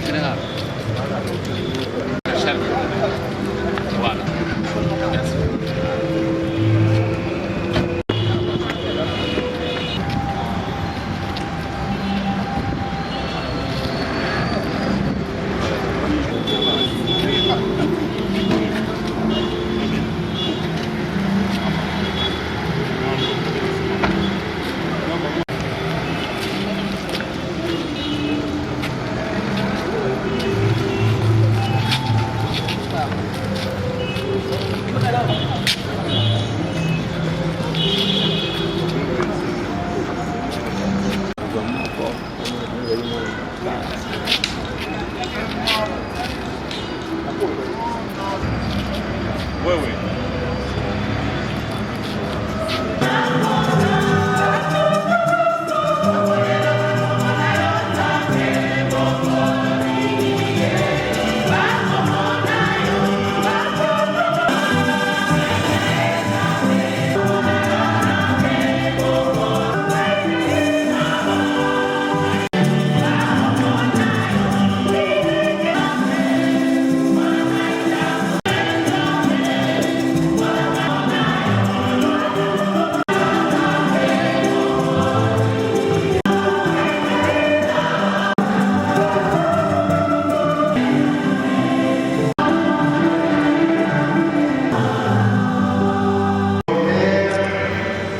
Général. Chef. Voilà. Merci. Oui, oui.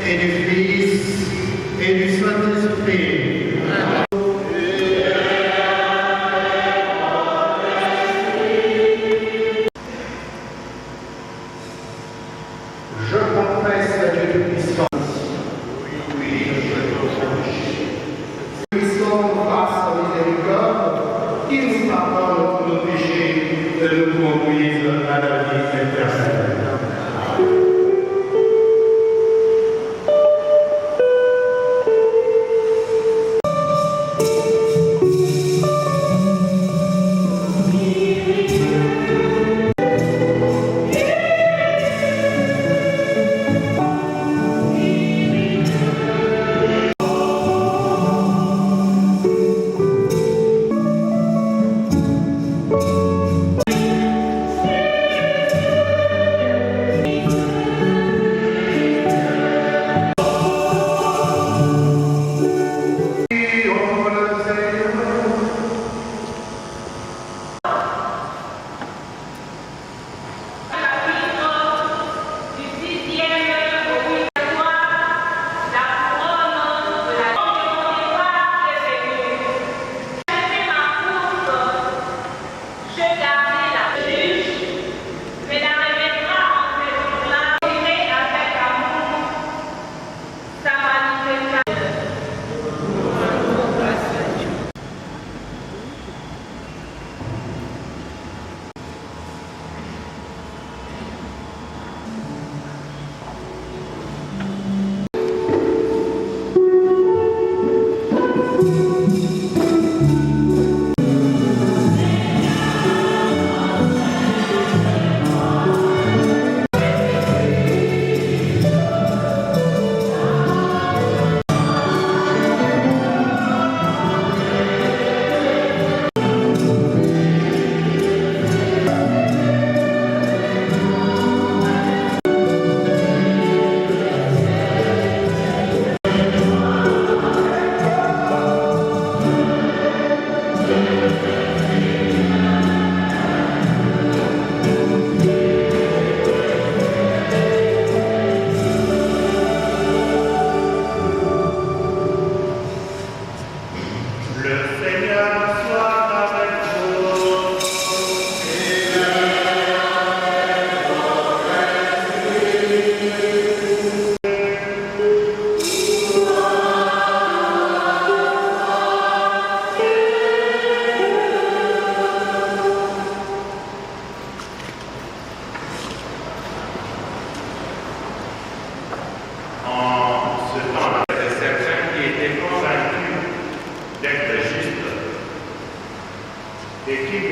Et du Fils et du Saint-Esprit. Je confesse à Dieu Tout-Puissant. Oui, je le confesse. Puissant grâce à miséricorde, qui nous pardonne tous nos péchés et nous conduise à la vie éternelle.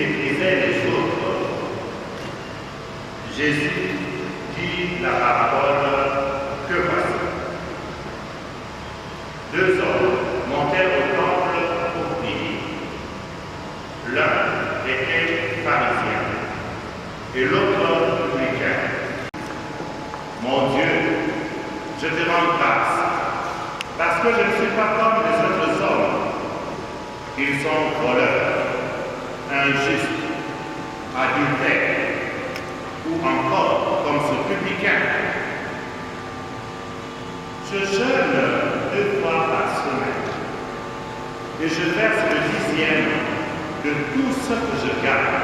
méprisaient les autres. Jésus dit la parabole que voici. Deux hommes montèrent au temple pour prier. L'un était pharisien et l'autre publicain. Mon Dieu, je te rends grâce, parce que je ne suis pas comme les autres hommes. Ils sont voleurs, injustes, adultères, ou encore comme ce publicain. Je jeûne 2 fois par semaine et je verse le 10e de tout ce que je gagne.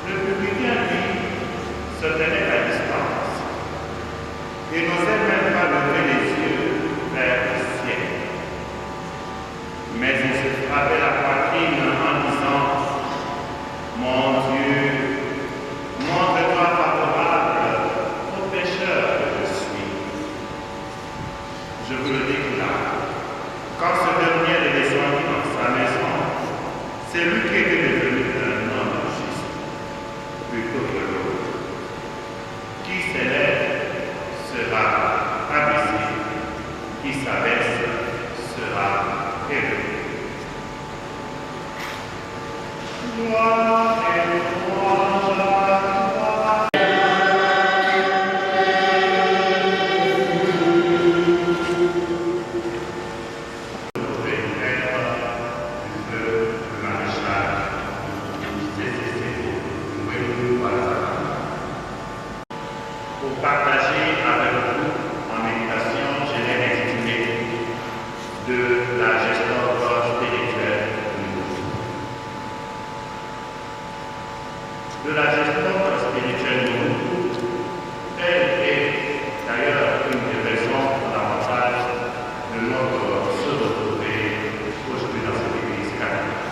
Le publicain, lui, se tenait à distance et n'osait même pas lever les yeux vers le ciel. Mais il se frappait la poitrine en disant: Mon Dieu, montre-toi favorable aux pécheurs que je suis. Je vous le déclare, quand ce dernier est descendu dans sa maison, c'est lui qui était devenu un homme juste, plutôt que l'autre. Qui s'élève sera abaissé, qui s'abaisse sera élevé. Gloire et louange à toi. Pour partager avec vous en méditation, je l'ai intitulé de la gestion spirituelle. De la gestion spirituelle, elle est d'ailleurs une des raisons fondamentales de notre se retrouver aujourd'hui dans cette église catholique.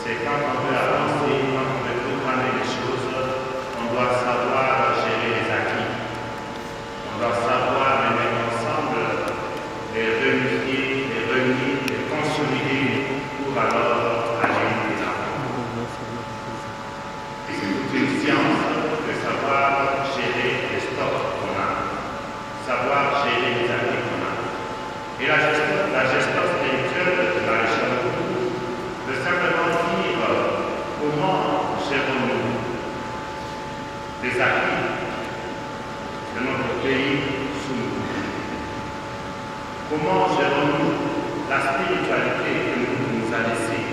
C'est quand on veut avancer, quand on veut programmer les choses, on doit savoir gérer les acquis. On doit savoir les mettre ensemble, les réunifier, les réunir, les consolider pour alors aller de l'avant. C'est toute une science de savoir gérer les stocks qu'on a, savoir gérer les acquis qu'on a. Et la gestion spirituelle de la Maréchal de simplement dire comment gérons-nous les acquis de notre pays sous nous. Comment gérons-nous la spiritualité que nous a laissée.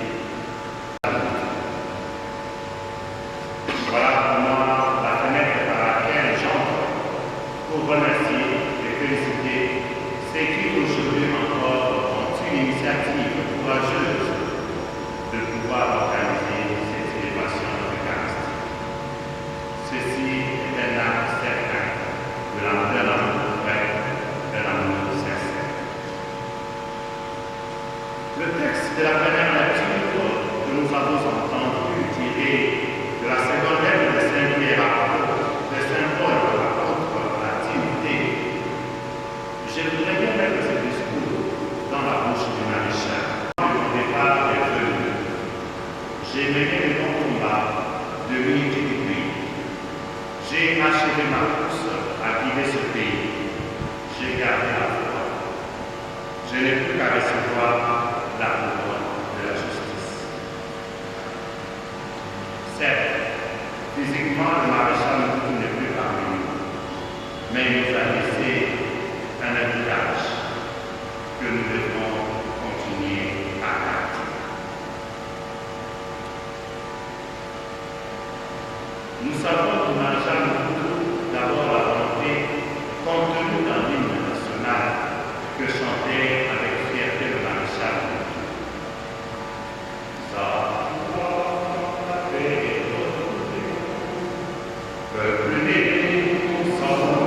Voilà pour moi la fenêtre par laquelle j'entre pour remercier et féliciter ceux qui aujourd'hui encore ont une initiative courageuse de pouvoir organiser cette célébration eucharistique. Ceci est un acte certain de l'amour vrai, de l'amour sincère. Le texte de la première lecture que nous avons entendu tiré de la seconde lettre de Saint Pierre apôtre, de Saint Paul apôtre à la Timothée, je voudrais bien mettre ce discours dans la bouche du maréchal. Au départ est venu. J'ai mené le bon combat de l'unité du pays. J'ai achevé ma course à guider ce pays. J'ai gardé la foi. Je n'ai plus qu'à recevoir la couronne de la justice. Certes, physiquement, le maréchal n'est plus parmi nous, mais il nous a laissé un héritage que nous devons continuer à garder. Nous savons que le maréchal d'abord la volonté, compte tenu d'un hymne national que chantait avec fierté le maréchal. Peuple né, nous sommes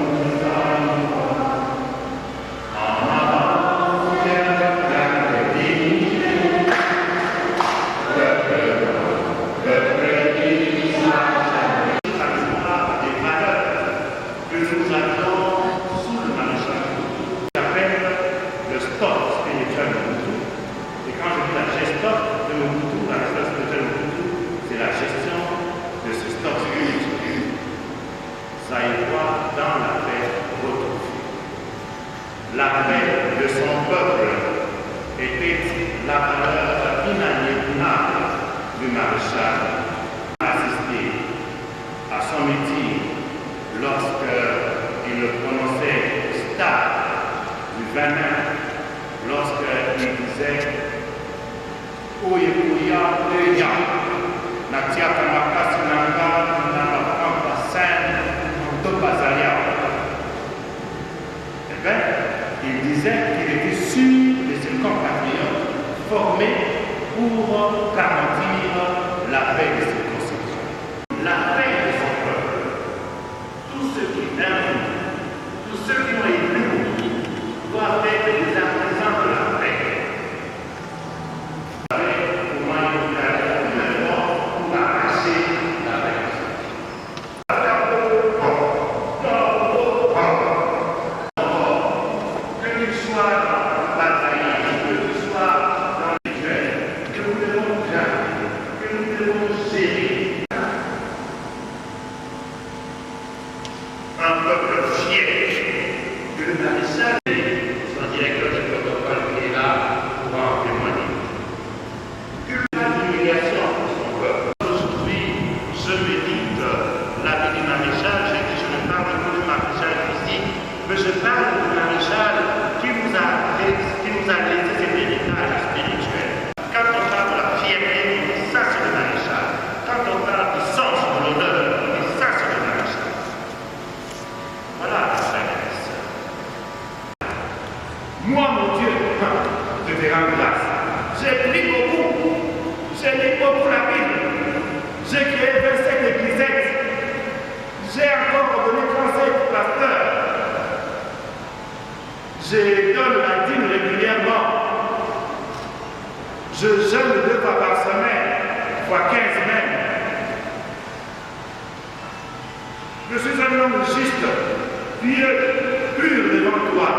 la paix de son peuple était la valeur inaliénable du maréchal. Assisté à son meeting lorsqu'il prononçait stade du 20 mai, lorsqu'il disait Oyepuya Eya, Natiaka Makasinanga, Nanga Sen, Topazalia. Eh bien, il disait qu'il était sûr de ses compatriotes formés pour garantir la paix de ses concitoyens. La paix de son peuple. Tous ceux qui aiment, tous ceux qui ont élu, doivent être des artisans de la paix. Un peuple fier que le maréchal, son directeur du protocole qui est là pour en témoigner. Que l'humiliation pour son peuple. Aujourd'hui, je médite la vie du maréchal. Je dis, je ne parle que du maréchal physique, mais je parle du maréchal qui nous a laissé cet héritage spirituel. Quand on parle de la fierté, on dit ça c'est le maréchal. Quand on parle du sens de l'honneur, on dit ça c'est le maréchal. Voilà, frères et sœurs. Moi, mon Dieu, je te rends grâce. J'ai pris beaucoup. J'ai lu beaucoup la Bible. J'ai créé 27 églisettes. J'ai encore donné conseil au pasteur. Je donne la dîme régulièrement. Je jeûne 2 fois par semaine, fois 15 même. Je suis un homme juste, pieux, pur devant toi.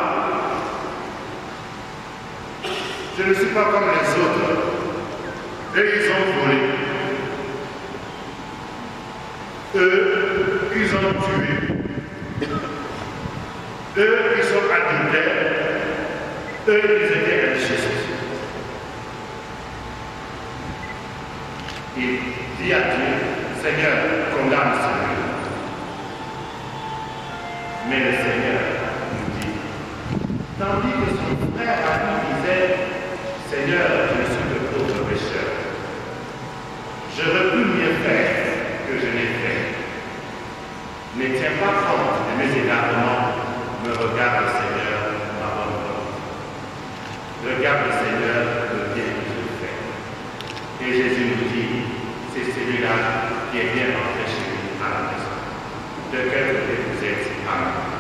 Je ne suis pas comme les autres. Et ils ont volé. Eux, ils ont tué. Eux, ils sont adultères. Eux, ils étaient injustes. Il dit à Dieu, Seigneur, condamne celui-là. Mais le Seigneur nous dit, tandis que son frère à lui disait, Seigneur, je suis le pauvre pécheur. J'aurais pu mieux faire que je n'ai fait. Ne tiens pas compte de mes égarements, me regarde le Seigneur, ma bonne volonté. Regarde le Seigneur le bien que je fais. Et Jésus nous dit, c'est celui-là qui est bien rentré chez nous à la maison. De quel côté vous êtes? Amen.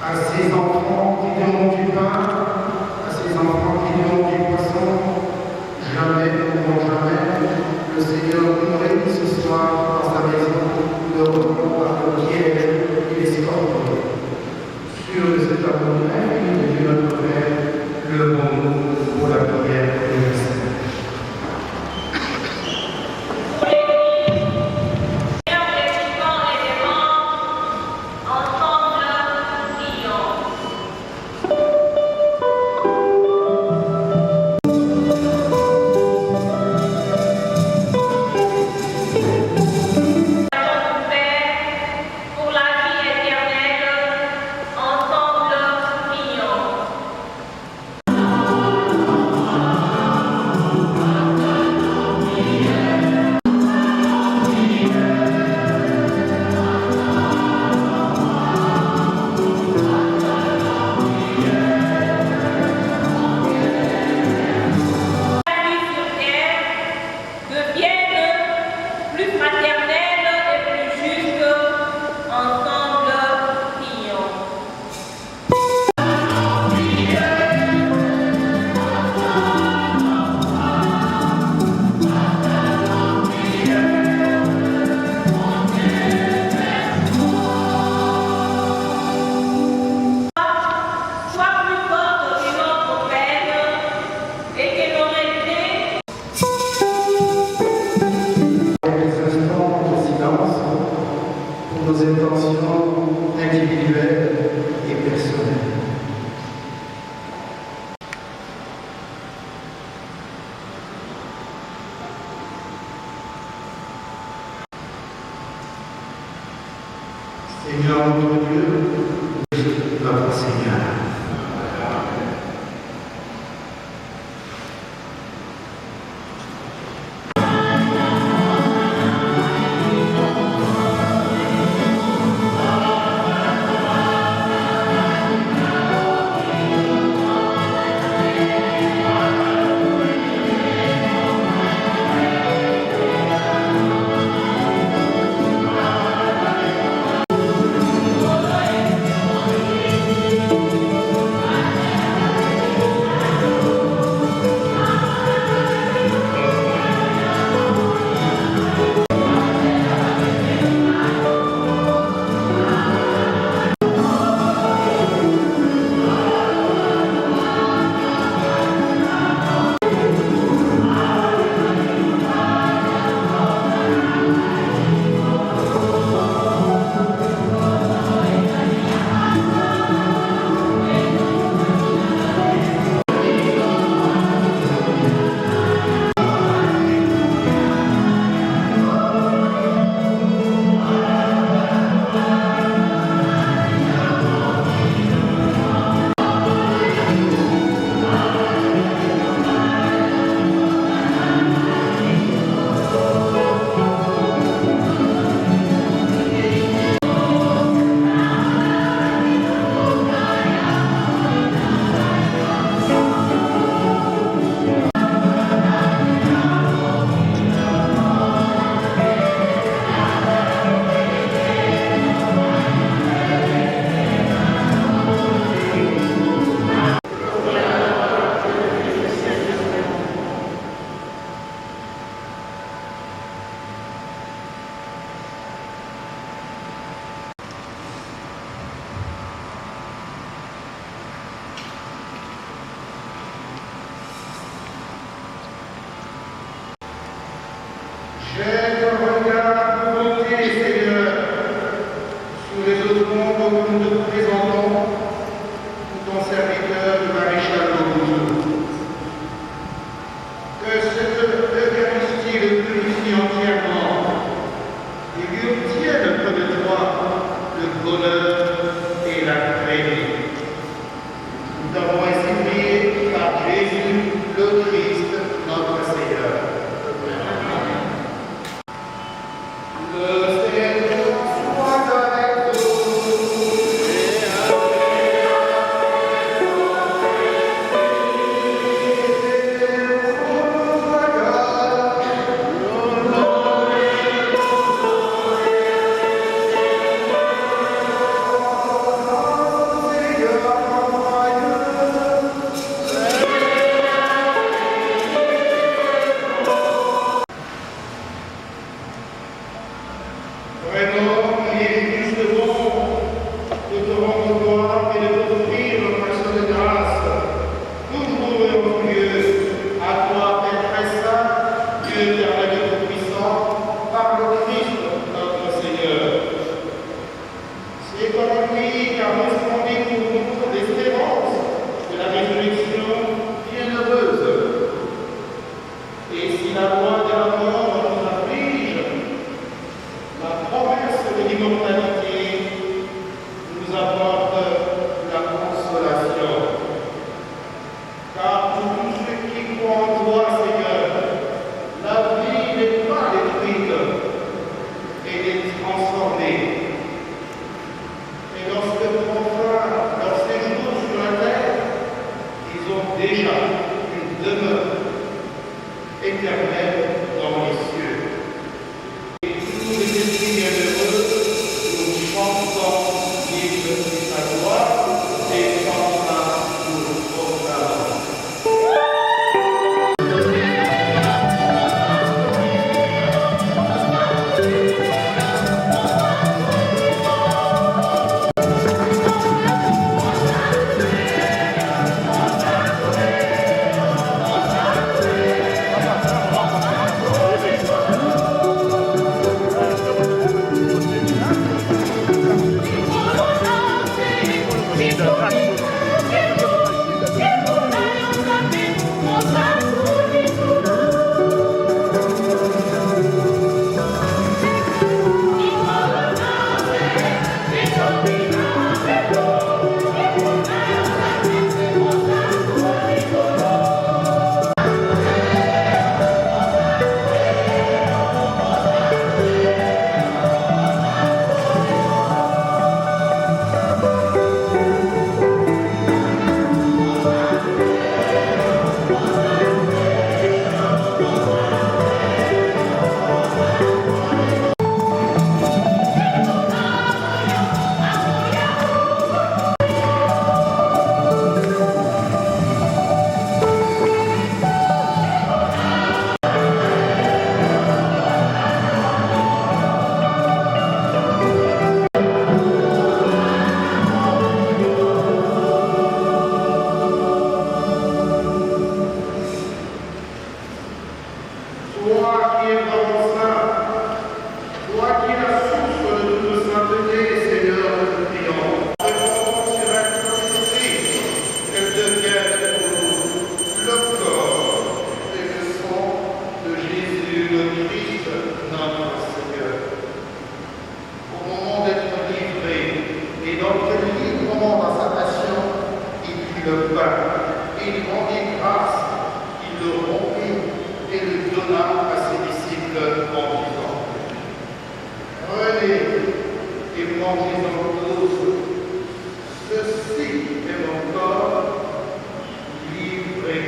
À ces enfants qui demandent du pain, à ces enfants qui demandent du poisson, jamais, non jamais, le Seigneur nous réunit ce soir dans sa maison de repos à Pierre et les scorpions. Sur cet amour infini de Dieu notre Père, le bon pour la prière universelle. Pour la vie éternelle, ensemble, prions. Seigneur notre Dieu, notre Seigneur. prit le pain, il rendit grâce, il le rompit et le donna à ses disciples en disant: Prenez et mangez-en tous, ceci est mon corps livré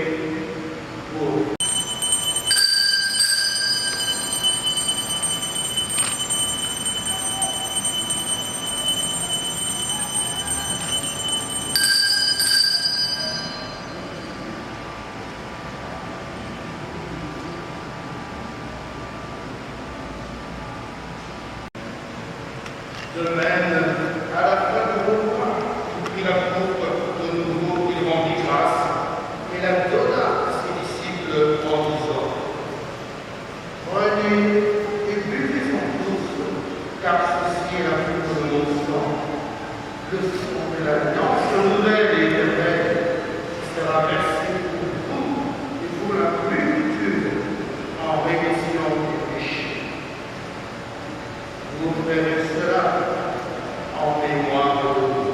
pour vous. De même, à la fin du repas, il prit la coupe, de nouveau il rendit grâce, et la donna à ses disciples en disant: Prenez et buvez-en tous, car ceci est la coupe de mon sang, le sang de l'alliance nouvelle et éternelle, qui sera versé pour vous et pour la multitude en rémission des péchés. Vous ferez cela en mémoire de vous.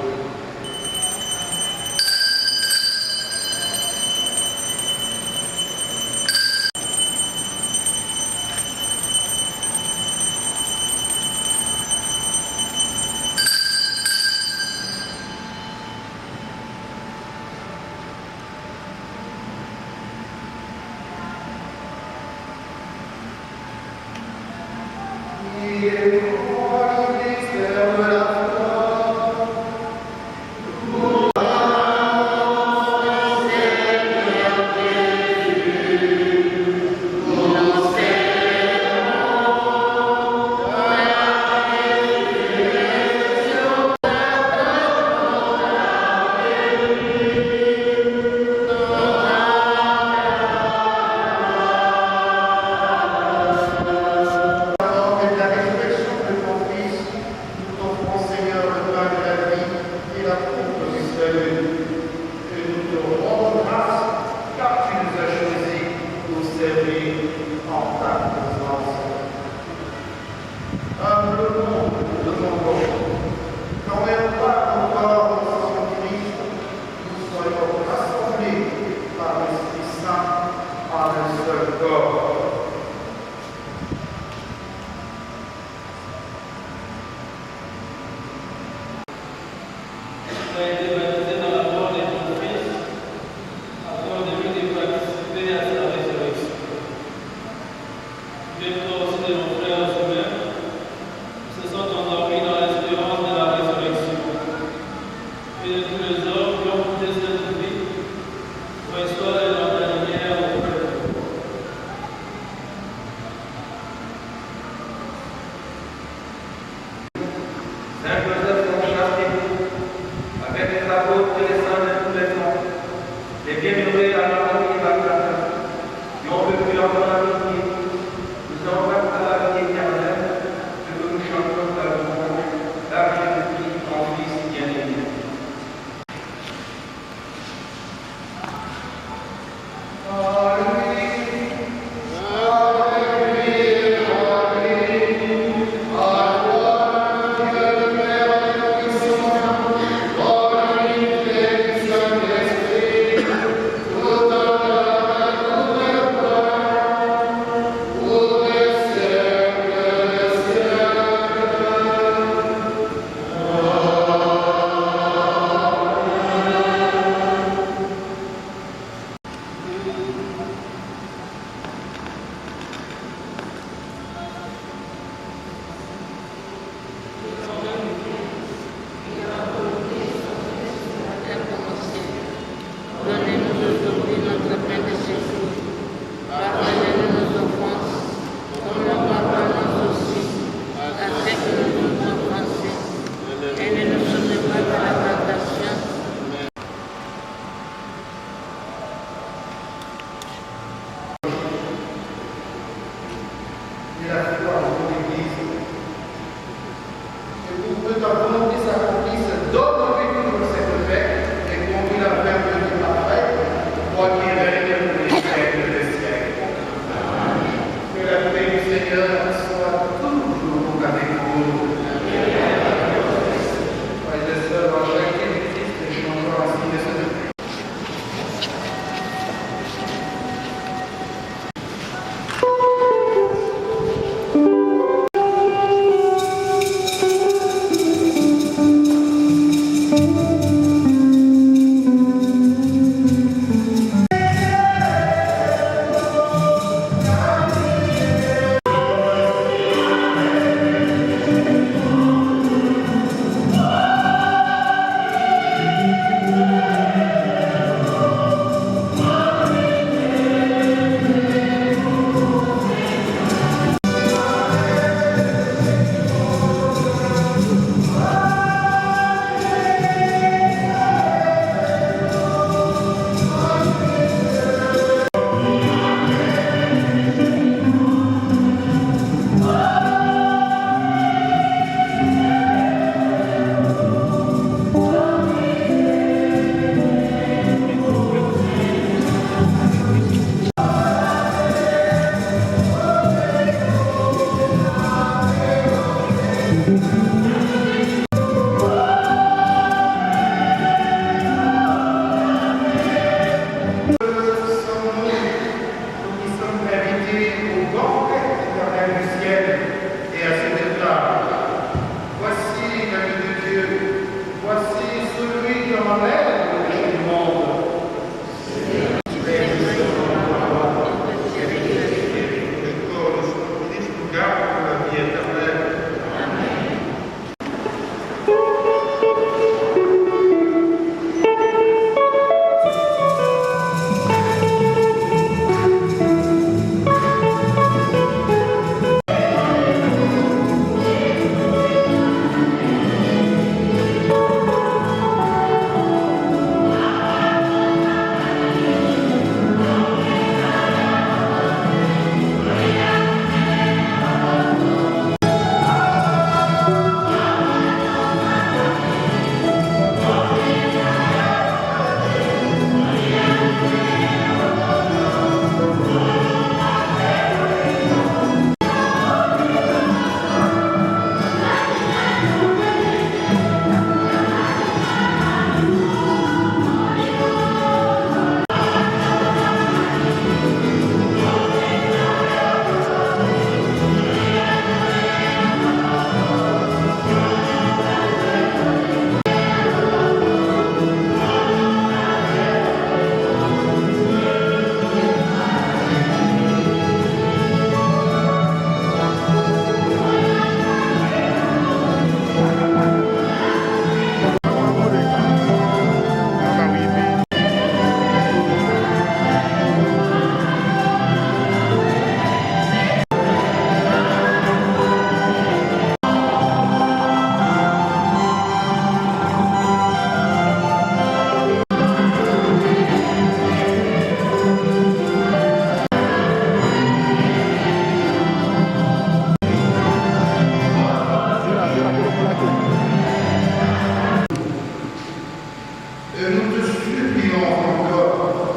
encore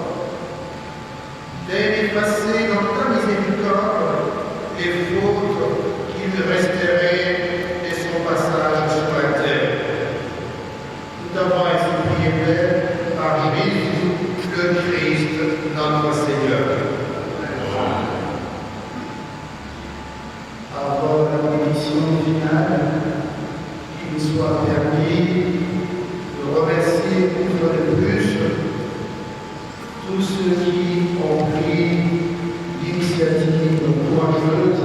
d'effacer dans ta miséricorde les fautes qui lui resteraient de son passage sur la terre. Nous t'avons ainsi prié, Père, par Jésus, le Christ, notre Seigneur. Avant la bénédiction finale, qu'il nous soit permis de remercier une fois de plus tous ceux qui ont pris l'initiative courageuse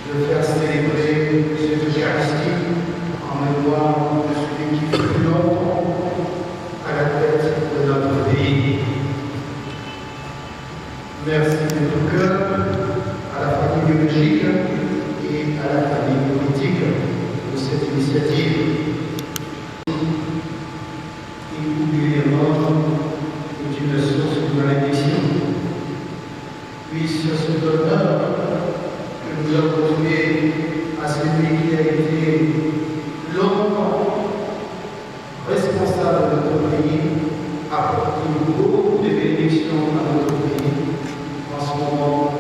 de faire célébrer cette Eucharistie en mémoire de celui qui fut longtemps à la tête de notre pays. Merci de tout cœur à la famille biologique et à la famille politique de cette initiative. Et oubliément une source de malédiction. Puisse cet honneur que nous avons donné à celui qui a été longtemps responsable de notre pays apporter beaucoup de bénédictions à notre pays en ce moment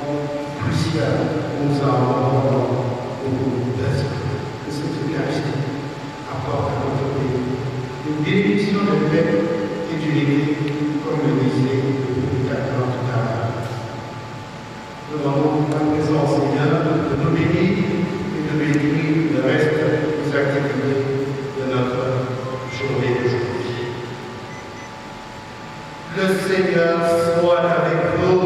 crucial où nous avons beaucoup d'aspects que cette Eucharistie apporte à notre pays. Une bénédiction de paix et d'unité, comme le disait le prédicateur tout à l'heure. Nous demandons à présent, Seigneur, de nous bénir et de bénir le reste des activités de notre journée d'aujourd'hui. Le Seigneur soit avec vous.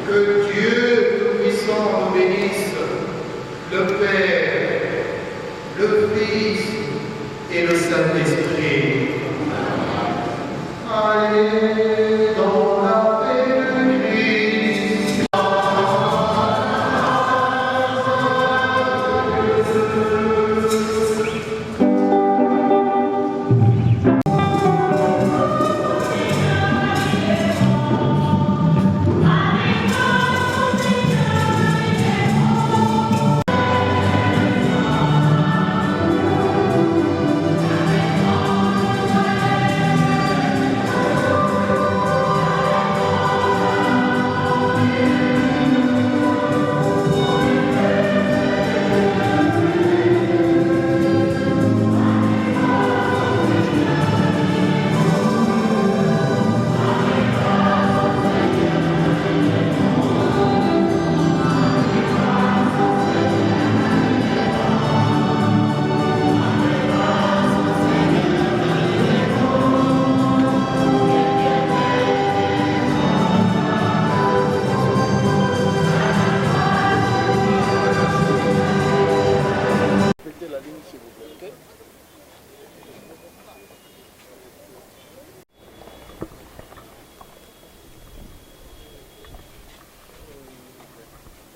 Que Dieu Tout-Puissant nous bénisse, le Père, le Fils et le Saint-Esprit. Allez dans la paix de Christ.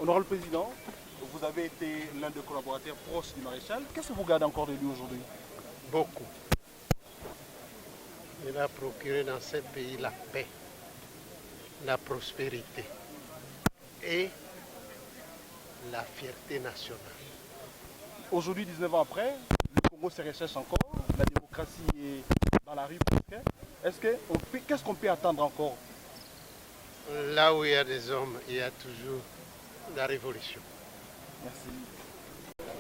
Honorable Président, vous avez été l'un des collaborateurs proches du maréchal. Qu'est-ce que vous gardez encore de lui aujourd'hui? Beaucoup. Il a procuré dans ce pays la paix, la prospérité et la fierté nationale. Aujourd'hui, 19 ans après, le Congo se recherche encore, la démocratie est dans la rue. Qu'est-ce qu'on peut attendre encore? Là où il y a des hommes, il y a toujours la révolution. Merci.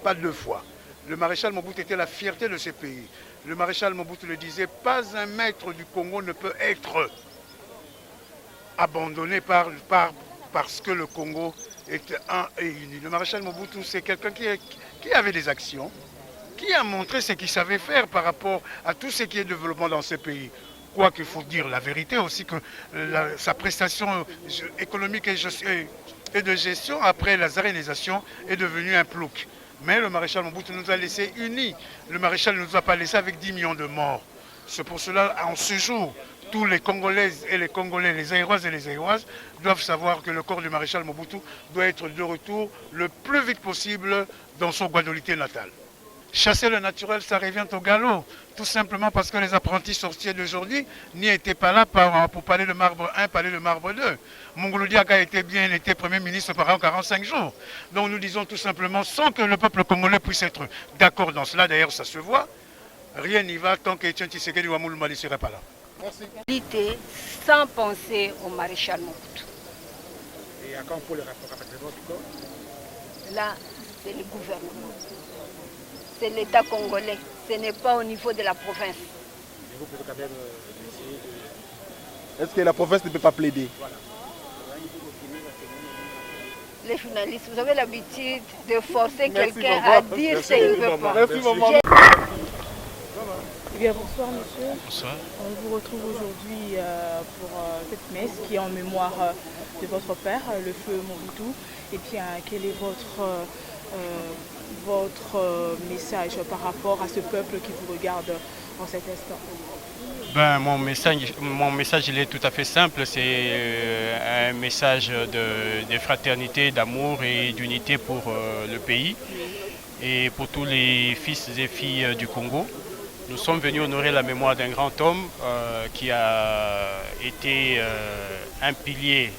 Pas deux fois. Le maréchal Mobutu était la fierté de ce pays. Le maréchal Mobutu le disait, pas un maître du Congo ne peut être abandonné parce que le Congo est un et uni. Le maréchal Mobutu, c'est quelqu'un qui avait des actions, qui a montré ce qu'il savait faire par rapport à tout ce qui est développement dans ce pays. Quoi qu'il faut dire la vérité aussi, que sa prestation économique et de gestion après la zarénisation est devenue un plouc. Mais le maréchal Mobutu nous a laissés unis. Le maréchal ne nous a pas laissés avec 10 millions de morts. C'est pour cela, en ce jour, tous les Congolaises et les Congolais, les Aéroises et les Aéroises, doivent savoir que le corps du maréchal Mobutu doit être de retour le plus vite possible dans son Guadeloupe natal. Chasser le naturel, ça revient au galop. Tout simplement parce que les apprentis sorciers d'aujourd'hui n'y étaient pas là pour parler de marbre 1, parler de marbre 2. Mongolo Diaga était bien, il était Premier ministre pendant 45 jours. Donc nous disons tout simplement, sans que le peuple congolais puisse être d'accord dans cela, d'ailleurs ça se voit, rien n'y va tant qu'Etienne Tshisekedi Wamoulouma ne serait pas là. Merci. Sans penser au maréchal Mobutu. Et à quand pour le rapatriement du corps? Là, c'est le gouvernement. C'est l'État congolais. Ce n'est pas au niveau de la province. Mais vous pouvez quand même essayer de... Est-ce que la province ne peut pas plaider? Les journalistes, vous avez l'habitude de forcer quelqu'un à dire ce qu'il ne veut pas. Merci, maman. Eh bien, bonsoir monsieur. Bonsoir. On vous retrouve aujourd'hui pour cette messe qui est en mémoire de votre père, le feu Mobutu. Et bien, quel est votre message par rapport à ce peuple qui vous regarde en cet instant? Ben, mon message il est tout à fait simple, c'est un message de fraternité, d'amour et d'unité pour le pays et pour tous les fils et filles du Congo. Nous sommes venus honorer la mémoire d'un grand homme qui a été un pilier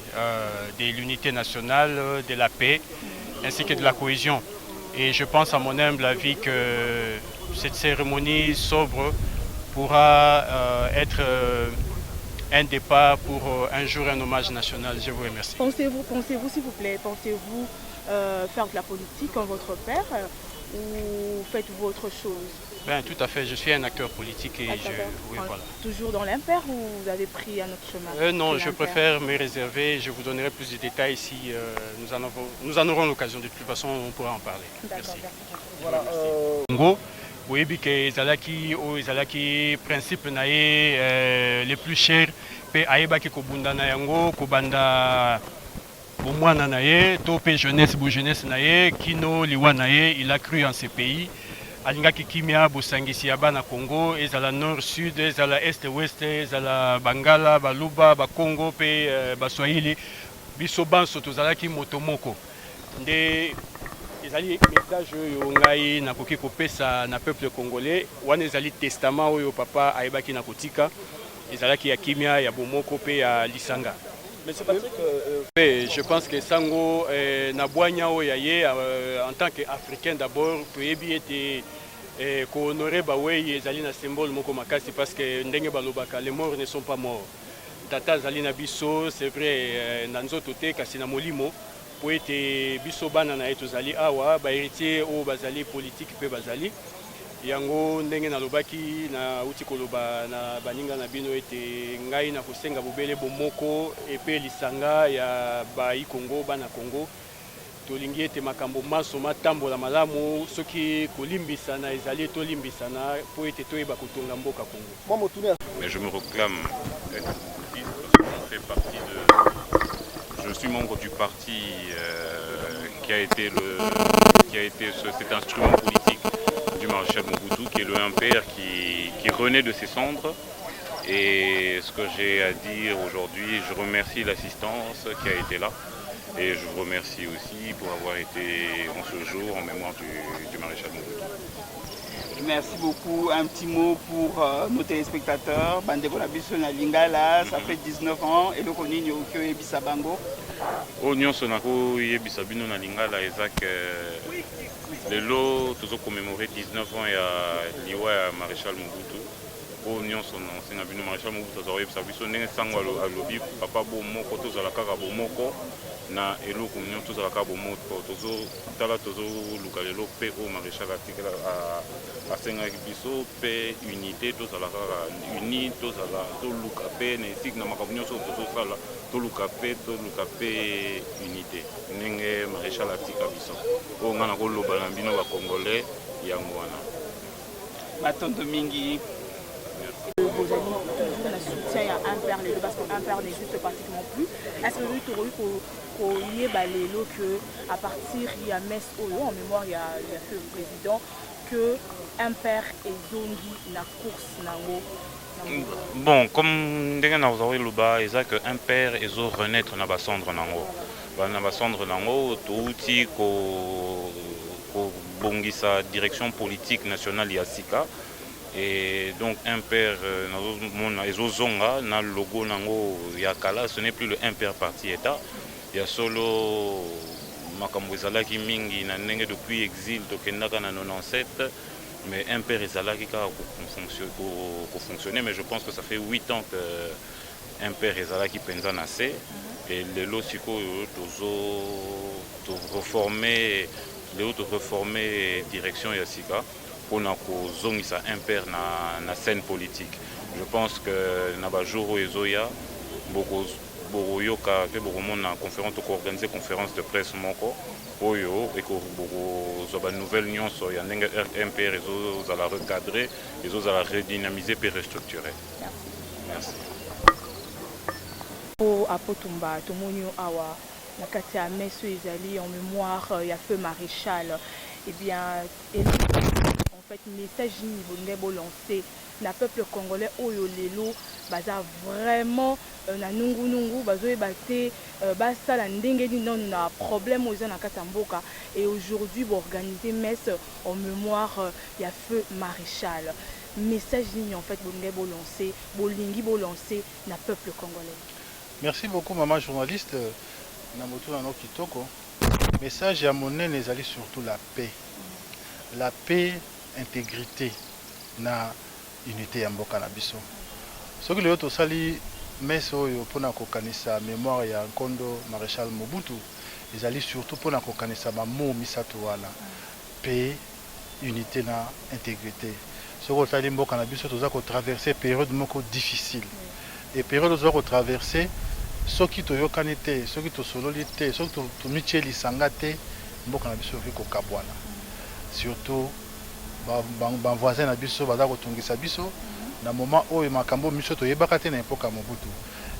de l'unité nationale, de la paix ainsi que de la cohésion. Et je pense à mon humble avis que cette cérémonie sobre pourra être un départ pour un jour un hommage national. Je vous remercie. Pensez-vous s'il vous plaît, pensez-vous faire de la politique comme votre père ou faites-vous autre chose? Ben, tout à fait, je suis un acteur politique et oui, voilà. Toujours dans l'impair ou vous avez pris un autre chemin? Non, je préfère me réserver, je vous donnerai plus de détails si nous en aurons l'occasion. De toute façon, on pourra en parler. Merci. Voilà. Congo, oui, que ezalaki principe na ye les plus chers pe ayebaki kobunda na yango kobanda bomwana na ye to pe jeunesse na ye kino liwa na ye, il a cru en ce pays. Alingaki kimia bosangisi ya bana Congo ezala nord sud ezala est ouest ezala Bangala Baluba Bakongo pe Baswahili biso banso tozalaki moto moko nde ezali message oyo ngai nakoki kopesa na peuple congolais wana ezali testament oyo papa ayebaki na kotika ezalaki ya kimia ya bomoko pe ya lisanga. Monsieur Patrick, je pense que Sango Nabouanya Oyaye en tant qu'Africain d'abord peut être honoré Bawei et Zalina symbole Moko Makasi parce que Ndenge Balobaka, les morts ne sont pas morts. Tata Zalina Bisso, c'est vrai, Nanzo Tote, Kasina Molimo, pour être Bisso Banana et Tozali Awa, héritier au Bazali politique pe Bazali. Yango ndenge na lobaki na uti koloba na baninga na bino ete ngai na kosenga bobele bomoko epe lisanga ya bai Congo bana Congo tolingi ete makambo maso matambola malamu soki kolimbisana ezali tolimbisana po ete toyeba kotonga mboka Congo. Mais je me réclame parce que je suis membre du parti qui a été cet instrument politique du maréchal Mobutu, qui est le MPR qui renaît de ses cendres. Et ce que j'ai à dire aujourd'hui, je remercie l'assistance qui a été là. Et je vous remercie aussi pour avoir été en ce jour en mémoire du maréchal Mobutu. Merci beaucoup. Un petit mot pour nos téléspectateurs. Bandebola biso na Lingala, ça fait 19 ans. Et le konini okyo ebisa bango. Onyo sonako yebisa bino na Lingala ezak lelo tozo commémorer 19 ans ya liwa ya maréchal Mobutu. Onyo sonansenga bino maréchal Mobutu azao yebisa biso ndenge sango alobi papa bomoko tozala kaka bomoko na eloko nyonso tozala kaka bomoko tozo tala tozo luka lelo pe o maréchal atikela asengaki biso pe unité tozala kaka uni tozala toluka pe na esik na makambo nyonso tozosala toluka pe unité ndenge maréchal atika biso oyo nga na koloba na bino bacongolais yango wana batondo mingi. Vos amis toujours le soutien à Imper parce que Imper n'existe pratiquement plus. Est-ce que vous avez que à partir il y a messe en mémoire il y a le président que Imper et Zongi na course nango. Bon, comme ndenge na vous avez le bas, c'est que Imper et Zo renaître na basandre nango. Na basandre nango touti ko bongisa direction politique nationale ya Sika. Et donc Imper ezozonga na logo nango yakala, ce n'est plus le Imper parti État. Il y a solo makambo ezalaki mingi na ndenge depuis exil tokendaka na 97 mais impère ezalaki kaka fonctionner, mais je pense que ça fait 8 ans que impère ezalaki penza na se et lelo sikoyo reformer direction ya sika pona kozongisa impère na scène politique. Je pense que na bajour ezoya bokoyoka pe bokomona conférence organiser conférence de presse moko oyo ekozwa banouvelle nyonso ya ndenge MPR ezozala recadrer, ezozala redynamiser pe restructurer. Merci. Po apotumba tomoni awa na kati ya meso ezali en mémoire ya feu maréchal. Eh bien, en fait, message ni bo lancé na peuple congolais oyo lelo baza vraiment na nungu bazoe baté basala ndenge ni non na problème aux na kati mboka et aujourd'hui bo organiser messe en mémoire ya feu maréchal. Message ni en fait bo lancé na peuple congolais. Merci beaucoup maman journaliste na moto na kitoko. Message à mon les alliés surtout la paix. La paix, intégrité na unité ya mboka na biso. Ce que le autres sali meso yo pona kokanisa mémoire ya Nkondo Maréchal Mobutu, les alliés surtout pona kokanisa ba mo misato wana. Paix, unité na intégrité. Ce que sali mboka na biso toza ko traverser période moko difficile. Et période toza ko traverser soki toyokani te, soki tosololi te, soki tomitie lisanga te, mboka na biso ko kabwana. Surtout ba voisin na biso baza kotungisa biso na moment oyo makambo miso toyebaka te na epoka Mobutu.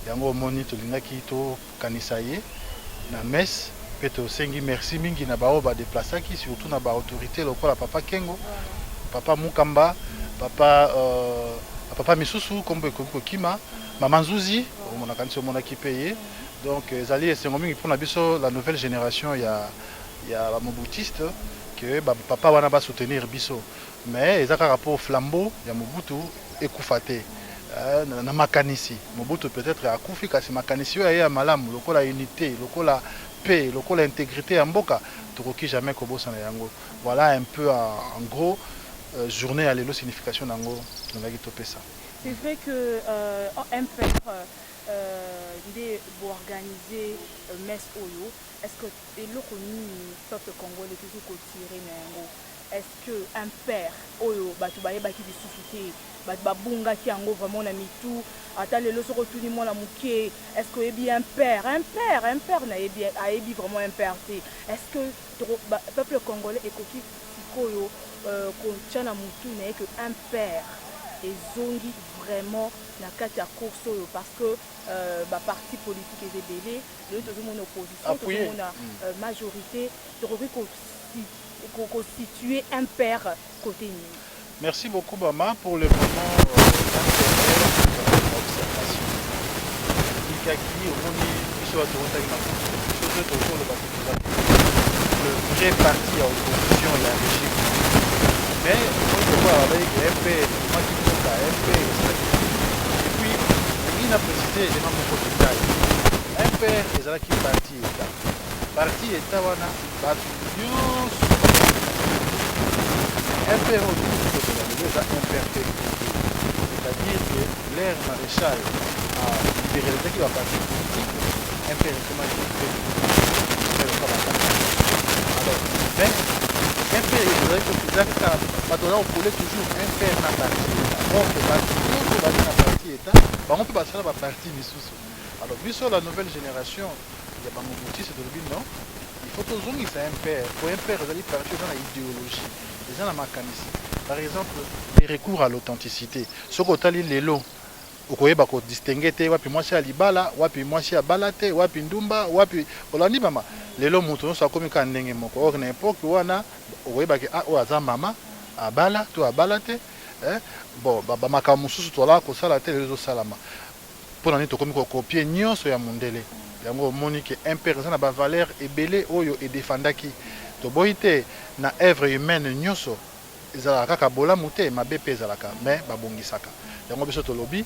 Yango moni tolingaki to kanisa ye na messe pe tosengi merci mingi na bao ba déplaçaki surtout na ba autorité lokola papa Kengo, papa Mukamba, papa Misusu kombo Kima, maman Zuzi on a kanisa mona ki payé. Donc ezali esengo mingi pour na biso la nouvelle génération ya ba mobutiste que papa wana ba soutenir biso mais ezaka rapport flambeau ya Mobutu ekufate na makanisi Mobutu peut-être akufi kasi makanisi ya malamu lokola unité lokola paix lokola intégrité ya mboka tokoki jamais kobosa na yango. Voilà un peu en gros journée à l'élo signification nango ngaki topesa. C'est vrai que un père de organiser messe oyo. Est-ce que le peuple congolais toujours continuer nango? Est-ce que un père oyo batu baye baki di susciter batu babunga ki yango vraiment na mitu ata lelo soko tuni mona muke? Est-ce que ebi un père na ebi vraiment un père? Est-ce que le peuple congolais ekoki sikoyo konchana mutu na que un père et zongi vraiment na kati ya course oyo parce que parti politique est débélé, le tout mon opposition, tout mon majorité, de constituer un père côté nous. Merci beaucoup Bama pour le moment d'observation. Le vrai parti à opposition et à régime. Mais on peut voir avec MP, moi qui compte à MP, et puis il a précisé les membres de détail. MP est qui parti État. Parti État wana batu nyonso. MP est au niveau de la imperfectibilité. C'est-à-dire que l'air maréchal a libéré le parti politique, MP est comment il alors, mais MP est toujours MP na parti État. Donc, parti État, on peut passer à la partie Misusu. Alors, vu sur la nouvelle génération, il y a pas mon outil, c'est de le non. Il faut toujours que ça impère. Pour impère, vous allez partir dans l'idéologie, dans la mécanisme. Par exemple, les recours à l'authenticité. Ce qu'on a les lots, vous pouvez distinguer, wapi moi c'est à Libala, wapi moi c'est à Balate, wapi Ndumba, wapi Olandi Mama. Les lots montent, ça comme quand n'engagez moko. Or n'importe où on a, vous voyez que à Oaza Mama, à Bala, tout à Balate. Bon, makambo mosusu tola kosala te les salama pour nani tokomi copier nyonso ya mondele yango omoni ke impersona ba valeur ebele oyo e défendaki to boite na œuvre humaine nyonso ezalaka kaka bolamu te mabe pe ezalaka mais babongisaka yango biso tolobi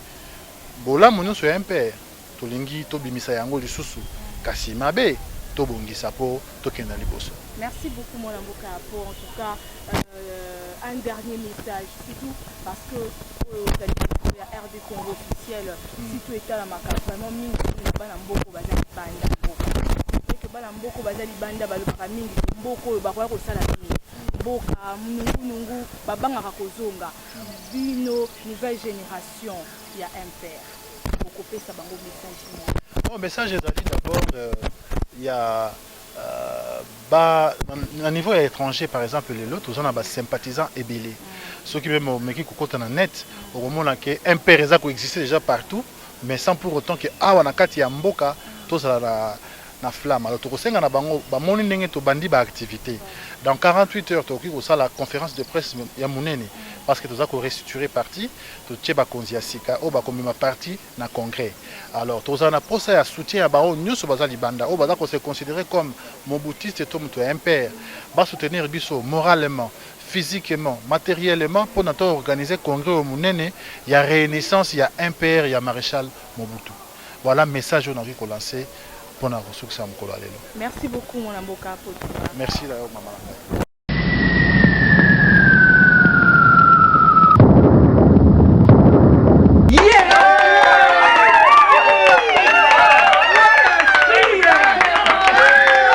bolamu nyonso ya impere tolingi tobimisa yango lisusu kasi mabe tobongisa po tokenda liboso. Merci beaucoup Molamboka pour en tout cas un dernier message, surtout parce que il y a RD Congo officiel, si tout est à la maca, vraiment, mingi, Banamboko, Bazali Banda, et que Banamboko, Bazali Banda, Balobaka mingi, Mboko, Bakwako Salami, Boka, Mungu, Babanga Rakozonga, Bino, nouvelle génération, il y a un père. Beaucoup de ça, Bango message. Mon message est d'abord, il y a. À niveau étranger, par exemple, les autres, on a des sympathisants ébélés. Ceux qui même qui côté en net, au moment où un père existe déjà partout, mais sans pour autant que on a kati ya mboka, tout ça na flamme. Alors tout ça na bango, ba moni ndenge to bandi ba activité. Dans 48 heures, tu as ça la conférence de presse ya munene parce que tu as restructuré parti, tu tcheba konziasika, o ba comme ma parti na congrès. Alors tu as un procès à soutien à baro nyuso bazali banda, o bazako se considérer comme moboutiste et tom to un père, ba soutenir biso moralement, physiquement, matériellement pour notre organiser congrès au munene, il y a renaissance, il y a un père, il y a maréchal Mobutu. Voilà le message qu'on a envie de lancer pour la ressource à Mokolo. Merci beaucoup mon amboka. Merci d'ailleurs maman.